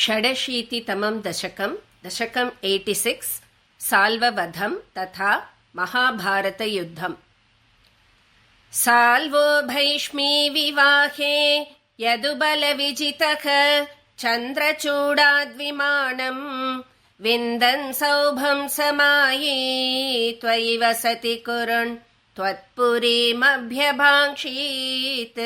षडशीतितमं दशकं 86 साल्ववधं तथा महाभारतयुद्धम्। साल्वो भैष्मी विवाहे यदुबलविजितः चन्द्रचूडाद्विमानम् विन्दन् सौभं समाये त्वयि वसति कुरुन् त्वत्पुरीमभ्यभाङ्क्षीत्।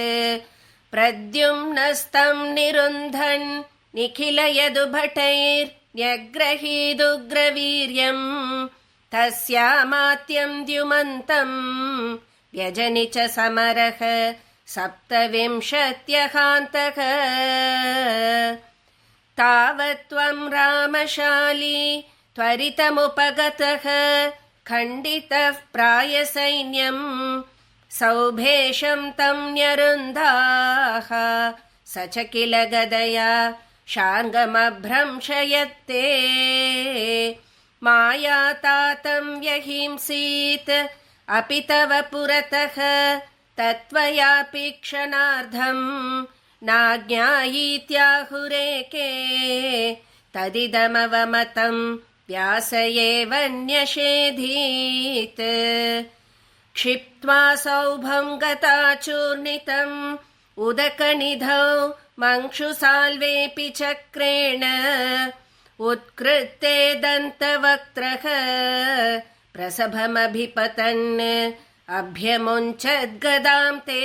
प्रद्युम्नस्तं निरुन्धन् निखिलयदुभटैर्न्यग्रहीदुग्रवीर्यम् तस्यामात्यं द्युमन्तम् व्यजनि च समरः सप्तविंशत्यहान्तः। तावत्त्वं रामशाली त्वरितमुपगतः खण्डितः प्रायसैन्यम् सौभेशं तं न्यरुन्धाः स च किल गदया शार्ङ्गमभ्रंशयत्ते। मायातातं व्यहिंसीत् अपि तव पुरतः तत्त्वयापि क्षणार्धं नाज्ञायीत्याहुरेके तदिदमवमतं व्यास एव न्यषेधीत्। क्षिप्त्वा सौभं गताचूर्णितम् उदकनिधौ मङ्क्षुसाल्वेऽपि चक्रेण उत्कृत्ते दन्तवक्त्रः प्रसभमभिपतन् अभ्यमुञ्चद्गदां ते।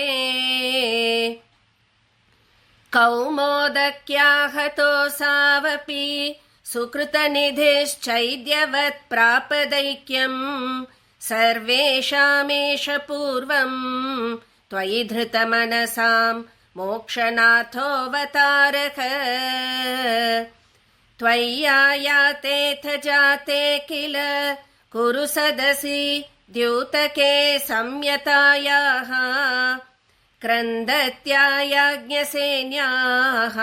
कौमोदक्याहतोऽसावपि सुकृतनिधिश्चैद्यवत् प्रापदैक्यम् सर्वेषामेष पूर्वम् त्वयि धृतमनसां मोक्षनाथोऽवतारः। त्वय्यायातेऽथ जाते किल कुरु सदसि द्यूतके संयतायाः क्रन्दत्यायाज्ञसेन्याः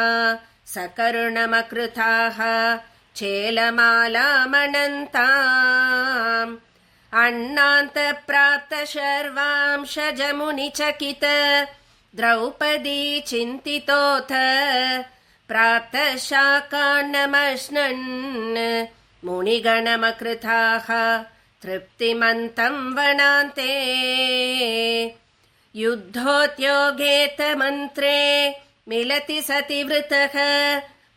सकरुणमकृताः चेलमालामनन्ताम्। अण्णान्तप्राप्तशर्वांशजमुनिचकित द्रौपदी चिन्तितोऽथ प्राप्तशाकान्नमश्नन् मुनिगणमकृताः तृप्तिमन्तं वनान्ते। युद्धोद्योगेत मन्त्रे मिलति सति वृतः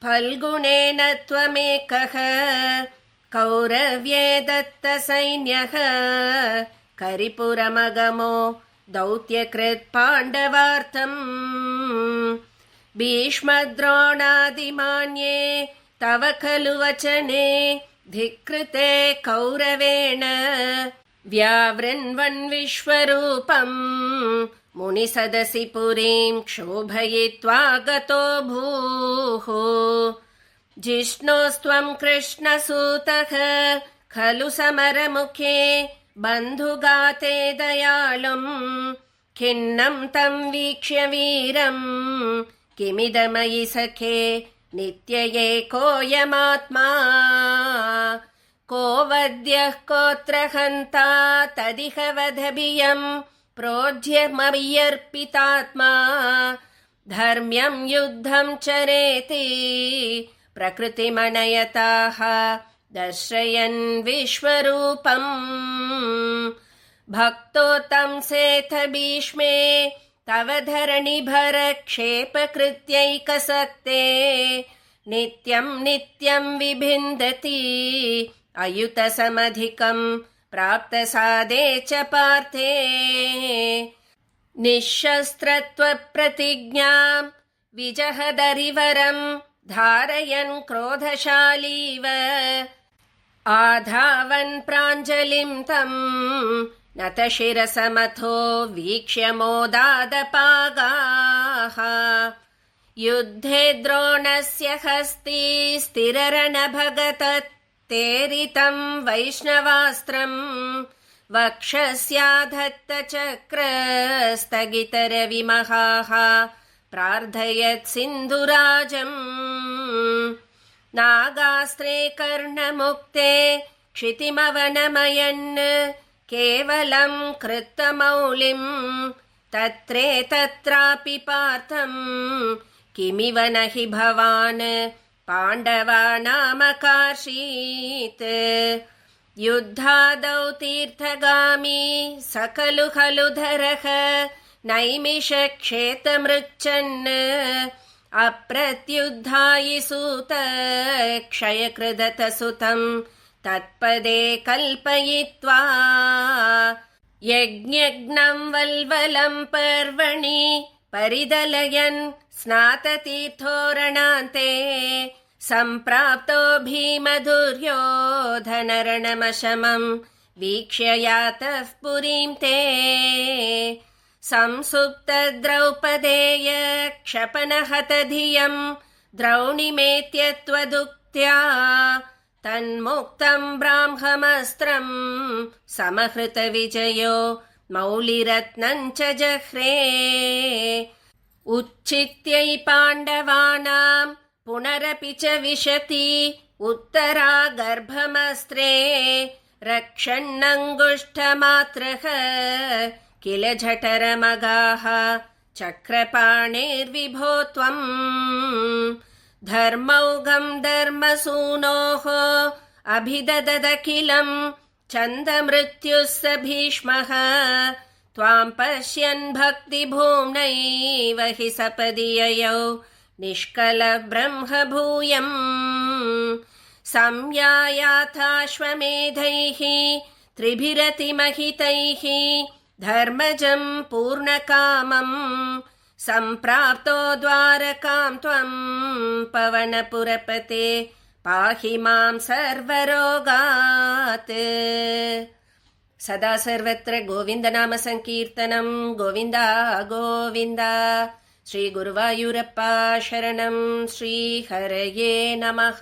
फल्गुणेन त्वमेकः कौरव्ये दत्तसैन्यः करिपुरमगमो दौत्यकृत् पाण्डवार्थम्। भीष्मद्रोणादिमान्ये तव खलु वचने धिक्कृते कौरवेण व्यावृण्वन् विश्वरूपम् मुनिसदसि पुरीं क्षोभयित्वा गतो भूः। जिष्णोस्त्वं कृष्णसूतः खलु समरमुखे बन्धुगाते दयालुम् खिन्नं तं वीक्ष्य वीरम् किमिदमयि सखे नित्य एकोऽयमात्मा। को वद्यः कोऽत्र हन्ता तदिह वधभियं प्रोज्यमय्यर्पितात्मा धर्म्यं युद्धं चरेति प्रकृतिमनयताः दर्शयन् विश्वरूपम्। भक्तोत्तं सेथ भीष्मे तव धरणिभरक्षेपकृत्यैकसक्ते नित्यं नित्यं विभिन्दति अयुतसमधिकं प्राप्तसादे च पार्थे। निःशस्त्रत्वप्रतिज्ञां विजहदरिवरं धारयन् क्रोधशालीव आधावन् प्राञ्जलिं तं नतशिरसमथो वीक्ष्य मोदादपागाः। युद्धे द्रोणस्य हस्ती स्थिररणभगतत्तेरितं वैष्णवास्त्रं वक्षस्याधत्तचक्रस्तगितरविमहाः प्रार्थयत् सिन्धुराजम्। नागास्त्रे कर्णमुक्ते क्षितिमवनमयन् केवलं कृत्तमौलिं तत्रेतत्रापि पार्थं किमिव न हि भवान् पाण्डवानामकार्षीत् युद्धादौ तीर्थगामी सकलु खलु धरः नैमिषक्षेतमृच्छन् अप्रत्युद्धायिसूत क्षयकृदतसुतं तत्पदे कल्पयित्वा यज्ञग्नं वल्वलं पर्वणि परिदलयन् स्नाततीर्थोरणान्ते सम्प्राप्तो भीमदुर्योधनरणमशमं वीक्ष्य यातः पुरीं ते संसुप्तद्रौपदेय क्षपनहतधियं द्रौणिमेत्यत्वदुक्त्या तन्मुक्तं ब्राह्ममस्त्रं समहृतविजयो मौलिरत्नं च जह्रे उच्छित्यै पाण्डवानां पुनरपि च विशति उत्तरा गर्भमस्त्रे रक्षन्नङ्गुष्ठमात्रः किल झठरमगाः चक्रपाणेर्विभो त्वम् धर्मौघं धर्मसूनोः अभिदददखिलं छन्दमृत्युः स भीष्मः त्वां पश्यन् भक्तिभूम्नैव हि सपदि ययौ निष्कलब्रह्मभूयम् संयायाथाश्वमेधैः त्रिभिरतिमहितैः धर्मजं पूर्णकामम् सम्प्राप्तो द्वारकां त्वं पवनपुरपते पाहि मां सर्वरोगात् सदा सर्वत्र गोविन्दनाम संकीर्तनं गोविन्दा गोविन्द श्रीगुरुवायूरप्पा शरणं श्रीहरये नमः।